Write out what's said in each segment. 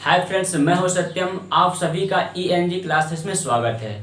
Hi friends, मैं हूं सत्यम। आप सभी का ENG क्लासेस में स्वागत है।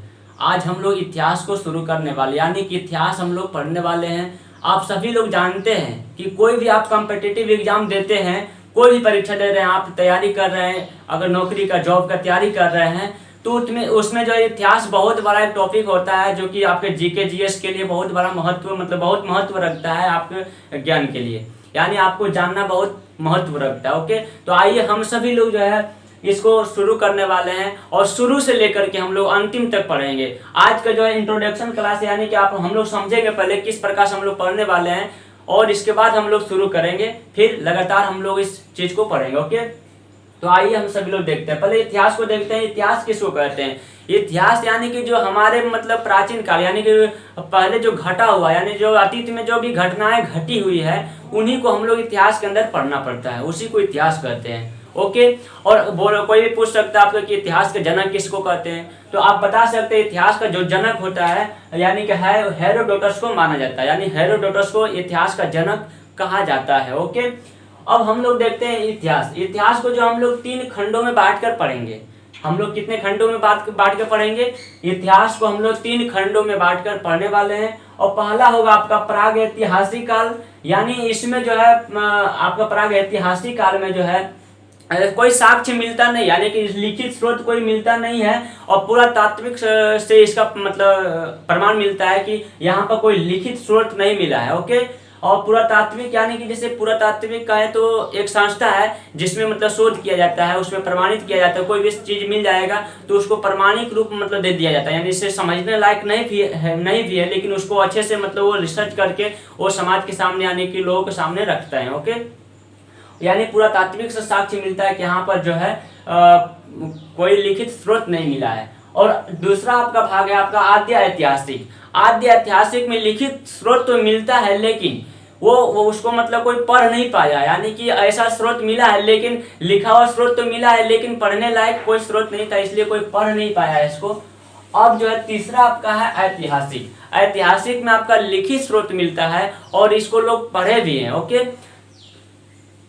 आज हम लोग इतिहास को शुरू करने वाले, यानी कि इतिहास हम लोग पढ़ने वाले हैं। आप सभी लोग जानते हैं कि कोई भी आप कॉम्पिटिटिव एग्जाम देते हैं, कोई भी परीक्षा दे रहे हैं, आप तैयारी कर रहे हैं, अगर नौकरी का जॉब का तैयारी कर रहे हैं तो उसमें जो है इतिहास बहुत बड़ा एक टॉपिक होता है, जो कि आपके GK GS के लिए बहुत बड़ा महत्व बहुत महत्व रखता है आपके ज्ञान के लिए, यानी आपको जानना बहुत महत्व रखता है। ओके, तो आइए हम सभी लोग जो है इसको शुरू करने वाले हैं और शुरू से लेकर के हम लोग अंतिम तक पढ़ेंगे। आज का जो है इंट्रोडक्शन क्लास, यानी कि आप हम लोग समझेंगे पहले किस प्रकार से हम लोग पढ़ने वाले हैं और इसके बाद हम लोग शुरू करेंगे, फिर लगातार हम लोग इस चीज को पढ़ेंगे। ओके, तो आइए हम सभी लोग देखते हैं। पहले इतिहास को देखते हैं। इतिहास किसको कहते हैं? इतिहास यानी कि जो हमारे प्राचीन काल, यानी कि पहले जो घटा हुआ, यानी जो अतीत में जो भी घटनाएं घटी हुई है उन्हीं को हम लोग इतिहास के अंदर पढ़ना पड़ता है, उसी को इतिहास कहते हैं। ओके, और बोलो, कोई भी पूछ सकता है आपको कि इतिहास के जनक किसको कहते हैं, तो आप बता सकते हैं इतिहास का जो जनक होता है यानी कि हेरोडोटस को माना जाता है, यानी हेरोडोटस को इतिहास का जनक कहा जाता है। ओके, अब हम लोग देखते हैं इतिहास को जो हम लोग 3 खंडों में बांट कर पढ़ेंगे। हम लोग कितने खंडों में बांट कर पढ़ेंगे? इतिहास को हम लोग 3 खंडों में बांट कर पढ़ने वाले हैं। और पहला होगा आपका प्राग ऐतिहासिक काल, यानी इसमें जो है आपका प्राग ऐतिहासिक काल में जो है कोई साक्ष्य मिलता नहीं, यानी कि लिखित स्रोत कोई मिलता नहीं है और पूरा तात्विक से इसका प्रमाण मिलता है कि यहाँ पर कोई लिखित स्रोत नहीं मिला है। ओके, और पुरातात्विक, यानी कि जैसे पुरातात्विक का है तो एक संस्था है जिसमें शोध किया जाता है, उसमें प्रमाणित किया जाता है। कोई भी चीज मिल जाएगा तो उसको प्रमाणिक रूप दे दिया जाता है, यानी इसे समझने लायक नहीं भी है, लेकिन उसको अच्छे से वो रिसर्च करके वो समाज के सामने, यानी कि लोगों के सामने रखता है। ओके, यानी पुरातात्विक से साक्ष्य मिलता है कि यहाँ पर जो है कोई लिखित स्रोत नहीं मिला है। और दूसरा आपका भाग है आपका आद्य ऐतिहासिक। आद्य ऐतिहासिक में लिखित स्रोत तो मिलता है, लेकिन वो उसको कोई पढ़ नहीं पाया, यानी कि ऐसा स्रोत मिला है लेकिन लिखा हुआ स्रोत तो मिला है लेकिन पढ़ने लायक कोई स्रोत नहीं था, इसलिए कोई पढ़ नहीं पाया इसको। अब जो है तीसरा आपका है ऐतिहासिक। ऐतिहासिक में आपका लिखित स्रोत मिलता है और इसको लोग पढ़े भी हैं। ओके,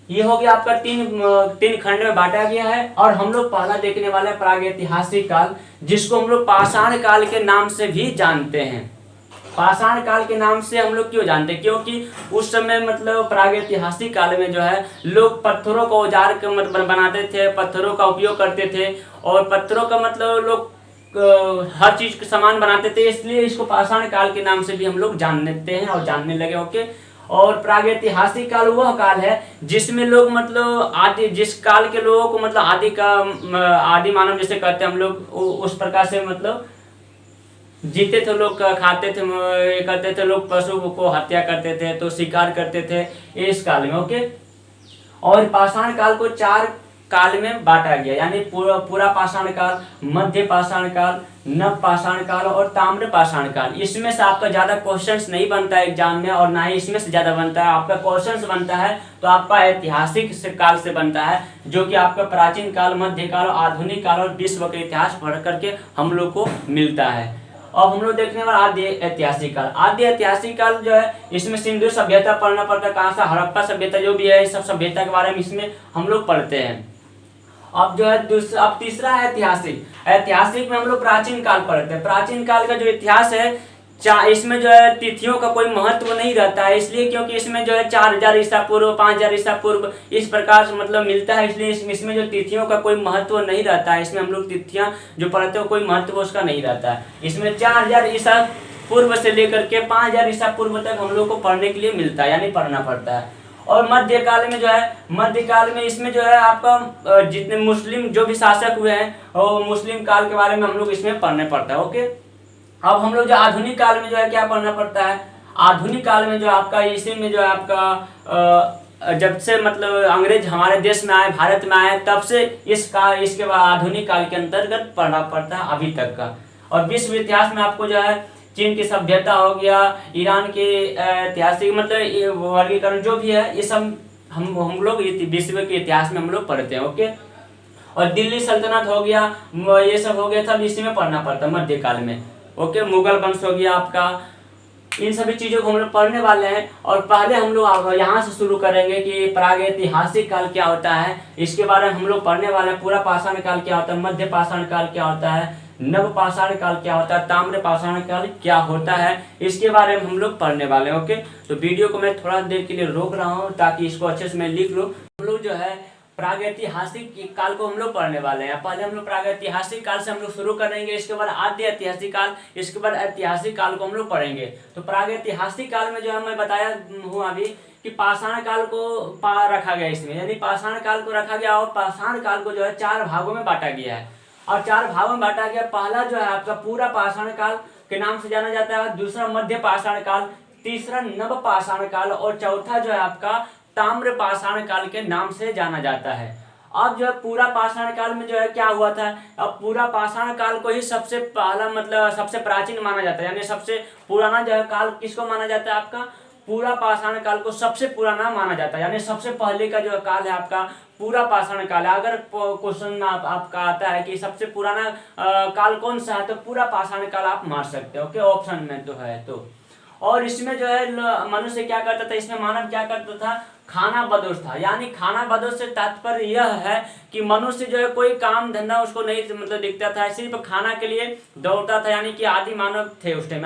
ये हो गया आपका तीन खंड में बांटा गया है। और हम लोग पहला देखने वाले प्रागैतिहासिक काल, जिसको हम लोग पाषाण काल के नाम से भी जानते हैं। पाषाण काल के नाम से हम लोग क्यों जानते हैं? क्योंकि उस समय प्रागैतिहासिक काल में जो है लोग पत्थरों का औजार बनाते थे, पत्थरों का उपयोग करते थे और पत्थरों का लोग हर चीज का सामान बनाते थे, इसलिए इसको पाषाण काल के नाम से भी हम लोग जानते हैं और जानने लगे। ओके, और प्रागैतिहासिक काल वह काल है जिसमें लोग आदि, जिस काल के लोगों को आदि मानव जैसे कहते हैं हम लोग, उस प्रकार से जीते थे लोग, खाते थे, करते थे लोग, पशु को हत्या करते थे, तो शिकार करते थे इस काल में। ओके, और पाषाण काल को 4 काल में बांटा गया, यानी पूरा पाषाण काल, मध्य पाषाण काल, नव पाषाण काल और ताम्र पाषाण काल। इसमें से आपका ज्यादा क्वेश्चंस नहीं बनता है एग्जाम में, और ना ही इसमें से ज्यादा बनता है। आपका क्वेश्चंस बनता है तो आपका ऐतिहासिक काल से बनता है, जो कि आपका प्राचीन काल, मध्य काल, आधुनिक काल और विश्व का इतिहास पढ़ करके हम लोग को मिलता है। अब हम लोग देखने वाला आद्य ऐतिहासिक काल। आद्य ऐतिहासिक काल जो है इसमें सिंधु सभ्यता पढ़ना पड़ता है, कहाँ से हड़प्पा सभ्यता जो भी है, इस सब सभ्यता के बारे में इसमें हम लोग पढ़ते हैं। अब जो है अब तीसरा है ऐतिहासिक। ऐतिहासिक में हम लोग प्राचीन काल पढ़ते हैं। प्राचीन काल का जो इतिहास है, इसमें जो है तिथियों का कोई महत्व नहीं रहता है, इसलिए क्योंकि इसमें जो है 4000 ईसा पूर्व, 5000 ईसा पूर्व, इस प्रकार से मिलता है, इसलिए इसमें जो तिथियों का कोई महत्व नहीं रहता है। इसमें हम लोग तिथियां जो पढ़ते हो कोई महत्व उसका नहीं रहता है। इसमें 4000 ईसा पूर्व से लेकर के 5000 ईसा पूर्व तक हम लोग को पढ़ने के लिए मिलता है, यानी पढ़ना पड़ता है। और मध्यकाल में जो है, मध्यकाल में इसमें जो है आपका जितने मुस्लिम जो भी शासक हुए हैं और मुस्लिम काल के बारे में हम लोग इसमें पढ़ने पड़ता है। ओके, अब हम लोग जो आधुनिक काल में जो है क्या पढ़ना पड़ता है? आधुनिक काल में जो आपका इसी में जो है आपका जब से अंग्रेज हमारे देश में आए, भारत में आए, तब से इसके बाद आधुनिक काल के अंतर्गत पढ़ना पड़ता है अभी तक का। और विश्व इतिहास में आपको जो है चीन की सभ्यता हो गया, ईरान के ऐतिहासिक वर्गीकरण जो भी है, ये सब हम लोग विश्व के इतिहास में हम लोग पढ़ते हैं। ओके, और दिल्ली सल्तनत हो गया, ये सब हो गया, सब इसी में पढ़ना पड़ता है मध्यकाल में। ओके, मुगल वंश हो गया आपका, इन सभी चीज़ों को हम लोग पढ़ने वाले हैं। और पहले हम लोग यहाँ से शुरू करेंगे कि प्रागैतिहासिक काल क्या होता है, इसके बारे में हम लोग पढ़ने वाले हैं। पूरा पाषाण काल क्या होता है, मध्य पाषाण काल क्या होता है, नव पाषाण काल क्या होता है, ताम्र पाषाण काल क्या होता है, इसके बारे में हम लोग पढ़ने वाले हैं। ओके, तो वीडियो को मैं थोड़ा देर के लिए रोक रहा हूँ ताकि इसको अच्छे से मैं लिख लूँ। हम लोग जो है प्रागैतिहासिक काल को हम लोग पढ़ने वाले हैं। पहले हम लोग प्रागैतिहासिक काल से हम लोग शुरू करेंगे, इसके बाद आद्य ऐतिहासिक काल, इसके बाद ऐतिहासिक काल को हम लोग पढ़ेंगे। तो प्रागैतिहासिक काल में जो है मैं बताया हूँ अभी कि पाषाण काल को रखा गया इसमें, यानी पाषाण काल को रखा गया और पाषाण काल को जो है 4 भागों में बांटा गया है। और 4 भागों में बांटा गया। पहला जो है आपका पूरा पाषाण काल के नाम से जाना जाता है, दूसरा मध्य पाषाण काल, तीसरा नव पाषाण काल और चौथा जो है आपका ताम्र पाषाण काल के नाम से जाना जाता है। अब जो है पूरा पाषाण काल में जो है क्या हुआ था, अब पूरा पाषाण काल को ही सबसे पहला मतलब सबसे प्राचीन माना जाता है, यानी सबसे पुराना जो है काल किसको माना जाता है, आपका पूरा पाषाण काल को सबसे पुराना माना जाता है। यानी सबसे पहले का जो काल है आपका पूरा पाषाण काल है। अगर क्वेश्चन आपका आता है कि सबसे पुराना काल कौन सा है, तो पूरा पाषाण काल आप मार सकते हो। ओके, ऑप्शन में तो है। तो और इसमें जो है मनुष्य क्या करता था, इसमें मानव क्या करता था, खाना बदोश था। यानी खाना बदोश से तात्पर्य यह है कि मनुष्य जो है कोई काम धंधा उसको नहीं मतलब दिखता था, सिर्फ खाना के लिए दौड़ता था। यानी कि आदि मानव थे उस टाइम,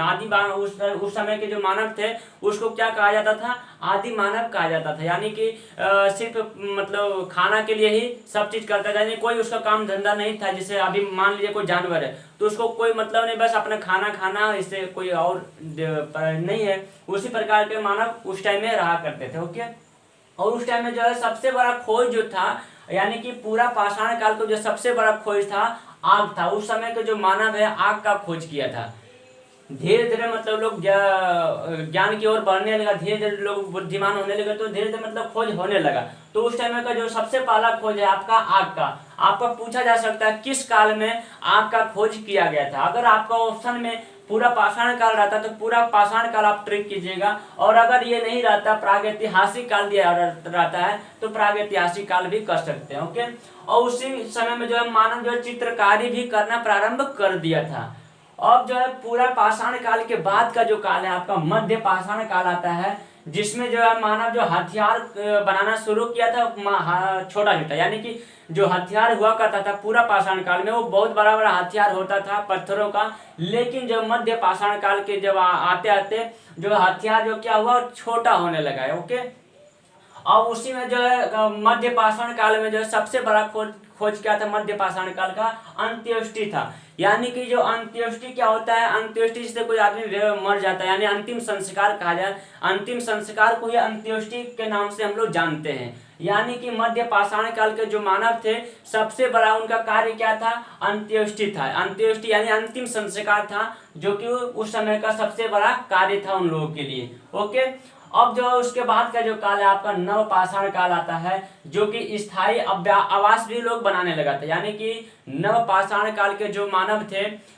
उस समय के जो मानव थे उसको क्या कहा जाता था, आदि मानव कहा जाता था। यानी कि सिर्फ मतलब खाना के लिए ही सब चीज करता था, यानी कोई उसका काम धंधा नहीं था। जैसे अभी मान लीजिए कोई जानवर है तो उसको कोई मतलब नहीं, बस अपना खाना खाना, इससे कोई और नहीं है। उसी प्रकार के मानव उस टाइम में रहा करते थे। ओके, और उस टाइम में जो है सबसे बड़ा खोज जो था, यानी कि पूरा पाषाण काल को जो सबसे बड़ा खोज था आग था। उस समय के जो मानव है आग का खोज किया था। धीरे धीरे मतलब लोग ज्ञान की ओर बढ़ने लगा, धीरे धीरे लोग बुद्धिमान होने लगे, तो धीरे धीरे मतलब खोज होने लगा। तो उस टाइम का जो सबसे पहला खोज है आपका आग का। आपका पूछा जा सकता है किस काल में आग का खोज किया गया था। अगर आपका ऑप्शन में पूरा पाषाण काल रहता तो पूरा पाषाण काल आप ट्रिक कीजिएगा, और अगर ये नहीं रहता प्रागैतिहासिक काल दिया रहता है तो प्रागैतिहासिक काल भी कर सकते हैं। ओके, और उसी समय में जो है मानव जो है चित्रकारी भी करना प्रारंभ कर दिया था। अब जो है पूरा पाषाण काल के बाद का जो काल है आपका मध्य पाषाण काल आता है, जिसमें जो है मानव जो हथियार बनाना शुरू किया था छोटा छोटा, यानी कि जो हथियार हुआ करता था पूरा पाषाण काल में वो बहुत बड़ा बड़ा हथियार होता था पत्थरों का। लेकिन जब मध्य पाषाण काल के जब आते आते जो हथियार जो क्या हुआ छोटा होने लगा है। ओके, और उसी में जो है मध्य पाषाण काल में जो है सबसे बड़ा खोज क्या था, मध्य पाषाण काल का अंत्येष्टि था। यानी कि जो अंत्येष्टि क्या होता है, अंत्येष्टि से कोई आदमी मर जाता है, यानी अंतिम संस्कार कहा जाए, अंतिम संस्कार को ही अंत्येष्टि के नाम से हम लोग जानते हैं। यानी कि मध्य पाषाण काल के जो मानव थे सबसे बड़ा उनका कार्य क्या था, अंत्येष्टि था। अंत्येष्टि यानी अंतिम संस्कार था, जो कि उस समय का सबसे बड़ा कार्य था उन लोगों के लिए। ओके, अब जो उसके बाद का जो काल है आपका नव पाषाण काल आता है, जो कि स्थायी आवास भी लोग बनाने लगा था। यानी कि नव पाषाण काल के जो मानव थे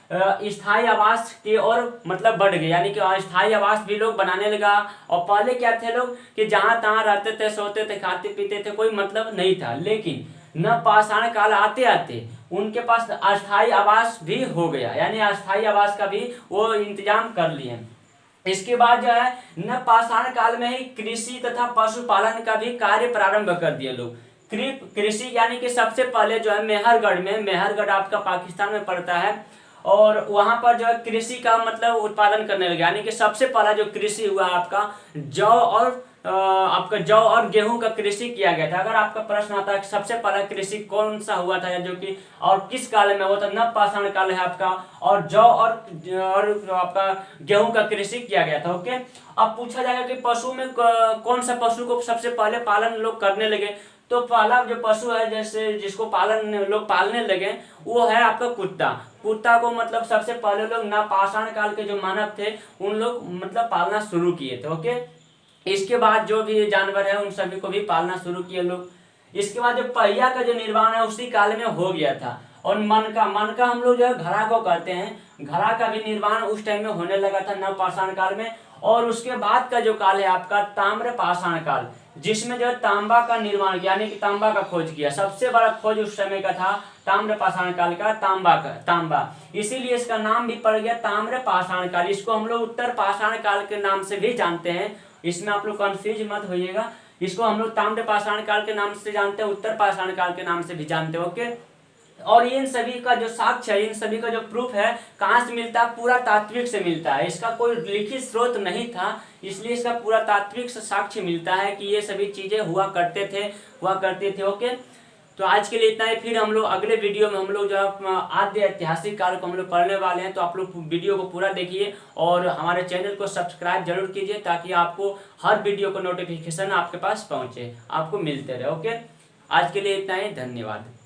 स्थायी आवास की ओर मतलब बढ़ गए, यानी कि स्थायी आवास भी लोग बनाने लगा। और पहले क्या थे लोग कि जहां तहां रहते थे, सोते थे, खाते पीते थे, कोई मतलब नहीं था। लेकिन नव पाषाण काल आते आते उनके पास अस्थायी आवास भी हो गया, यानी अस्थायी आवास का भी वो इंतजाम कर लिए। इसके बाद जो है नव पाषाण काल में ही कृषि तथा पशुपालन का भी कार्य प्रारंभ कर दिए लोग। कृषि यानी कि सबसे पहले जो है मेहरगढ़ आपका पाकिस्तान में पड़ता है, और वहां पर जो है कृषि का मतलब उत्पादन करने लगे। यानी कि सबसे पहला जो कृषि हुआ आपका जौ और गेहूं का कृषि किया गया था। अगर आपका प्रश्न आता है कि सबसे पहला कृषि कौन सा हुआ था, जो कि और किस काल में हुआ था, नव पाषाण काल है आपका, और जौ और आपका गेहूं का कृषि किया गया था। ओके, अब पूछा जाएगा कि पशु में कौन सा पशु को सबसे पहले पालन लोग करने लगे, तो पहला जो पशु है जैसे जिसको लोग पालने लगे वो है आपका कुत्ता को मतलब सबसे पहले लोग नव पाषाण काल के जो मानव थे उन लोग मतलब पालना शुरू किए थे। ओके, इसके बाद जो भी जानवर है उन सभी को भी पालना शुरू किए लोग। इसके बाद जो पहिया का जो निर्माण है उसी काल में हो गया था। और मन का हम लोग जो है घड़ा को कहते हैं, घड़ा का भी निर्माण उस टाइम में होने लगा था नव पाषाण काल में। और उसके बाद का जो काल है आपका ताम्र पाषाण काल, जिसमें जो है तांबा का निर्माण यानी कि तांबा का खोज किया। सबसे बड़ा खोज उस समय का था ताम्र पाषाण काल का तांबा, इसीलिए इसका नाम भी पड़ गया ताम्र पाषाण काल। इसको हम लोग उत्तर पाषाण काल के नाम से भी जानते हैं, इसमें आप लोग कंफ्यूज मत होइएगा। इसको हम लोग ताम्र पाषाण काल के नाम से जानते हैं, उत्तर पाषाण काल के नाम से भी जानते हैं। ओके, और इन सभी का जो साक्ष्य है, इन सभी का जो प्रूफ है कहाँ से मिलता है? पूरा तात्विक से मिलता है। इसका कोई लिखित स्रोत नहीं था, इसलिए इसका पूरा तात्विक से साक्ष्य मिलता है कि ये सभी चीजें हुआ करते थे। ओके, तो आज के लिए इतना ही। फिर हम लोग अगले वीडियो में हम लोग जो आद्य ऐतिहासिक काल को हम लोग पढ़ने वाले हैं, तो आप लोग वीडियो को पूरा देखिए और हमारे चैनल को सब्सक्राइब जरूर कीजिए, ताकि आपको हर वीडियो को नोटिफिकेशन आपके पास पहुंचे, आपको मिलते रहे। ओके, आज के लिए इतना ही, धन्यवाद।